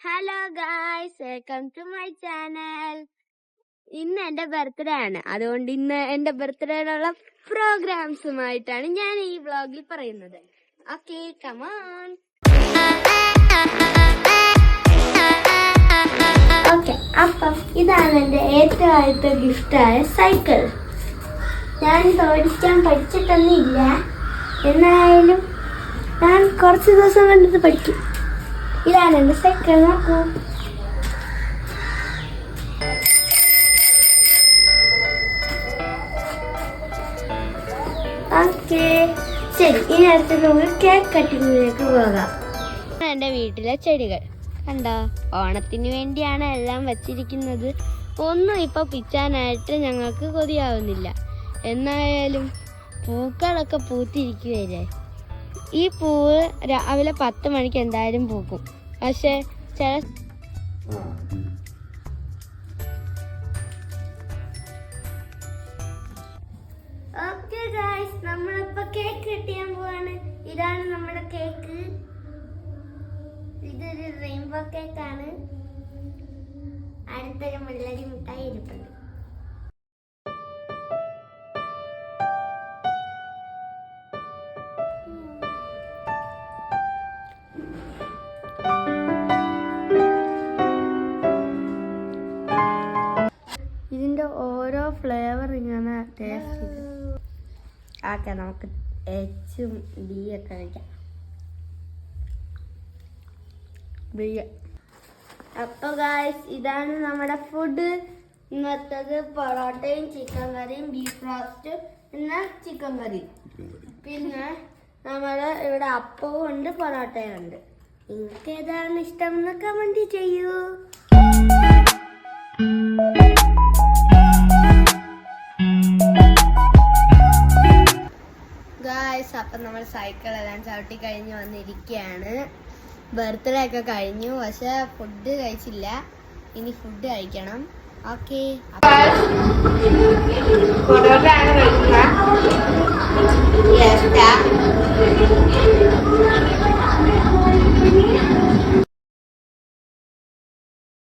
Hello guys, welcome to my channel. ഇന്ന് എന്റെ birthday ആണ്. അതുകൊണ്ട് ഇന്ന് എന്റെ ബർത്ത്ഡേയിലുള്ള പ്രോഗ്രാംസുമായിട്ടാണ് ഞാൻ ഈ വ്ളോഗിൽ പറയുന്നത്. Okay, come on. ഓക്കെ, അപ്പം ഇതാണ് എന്റെ ഏറ്റവും ആദ്യത്തെ ഗിഫ്റ്റായ സൈക്കിൾ. ഞാൻ ഓടിക്കാൻ പഠിച്ചിട്ടൊന്നുമില്ല, എന്നായാലും ഞാൻ കുറച്ച് ദിവസം കണ്ടിട്ട് പഠിക്കും. ഇതാണ് എന്റെ സൈക്കിൾ, നോക്കൂ. ഓക്കെ, ശരി. ഇനി അടുത്ത നമുക്ക് കേക്ക് കട്ടിങ്ങിലേക്ക് പോകാം. എന്റെ വീട്ടിലെ ചെടികൾ കണ്ടോ, ഓണത്തിന് വേണ്ടിയാണ് എല്ലാം വച്ചിരിക്കുന്നത്. ഒന്നും ഇപ്പൊ പിച്ചാനായിട്ട് ഞങ്ങൾക്ക് കൊതിയാവുന്നില്ല. എന്നായാലും പൂക്കളൊക്കെ പൂത്തിരിക്കുകയല്ലേ. ഈ പൂവ് രാവിലെ 10 മണിക്ക് എന്തായാലും പൂക്കും. പക്ഷെ ചില ഓക്കെ ഗായ്സ്, നമ്മളിപ്പോ കേക്ക് കട്ടിയാൻ പോവാണ്. ഇതാണ് നമ്മുടെ കേക്ക്. ഇതൊരു റെയിൻബോ കേക്കാണ്. അടുത്തൊരു മുള്ളരി മിഠായി ഇരിപ്പുണ്ട്. ഇതിന്റെ ഓരോ ഫ്ലേവർ ഇങ്ങനെ ടേസ്റ്റ് ആക്കാം. നമുക്ക് എച്ചും ഡി ഒക്കെ കഴിക്കാം. അപ്പൊ ഗായ്സ്, ഇതാണ് നമ്മുടെ ഫുഡ്. ഇന്നത്തത് പൊറോട്ടയും ചിക്കൻ കറിയും, ബീഫ് റോസ്റ്റ്, പിന്നെ ചിക്കൻ കറി, പിന്നെ നമ്മുടെ ഇവിടെ അപ്പവും ഉണ്ട്, പൊറോട്ടയും ഉണ്ട്. നിങ്ങൾക്ക് ഏതാണ് ഇഷ്ടം എന്ന് കമന്റ് ചെയ്യൂ. ഗായ്സ്, അപ്പം നമ്മൾ സൈക്കിൾ എല്ലാം ചവിട്ടി കഴിഞ്ഞ് വന്നിരിക്കുകയാണ്. ബർത്ത്ഡേ ഒക്കെ കഴിഞ്ഞു, പക്ഷെ ഫുഡ് കഴിച്ചില്ല. ഇനി ഫുഡ് കഴിക്കണം. ഓക്കെ, പൊറോട്ട ആണ് കഴിക്കുന്നത്.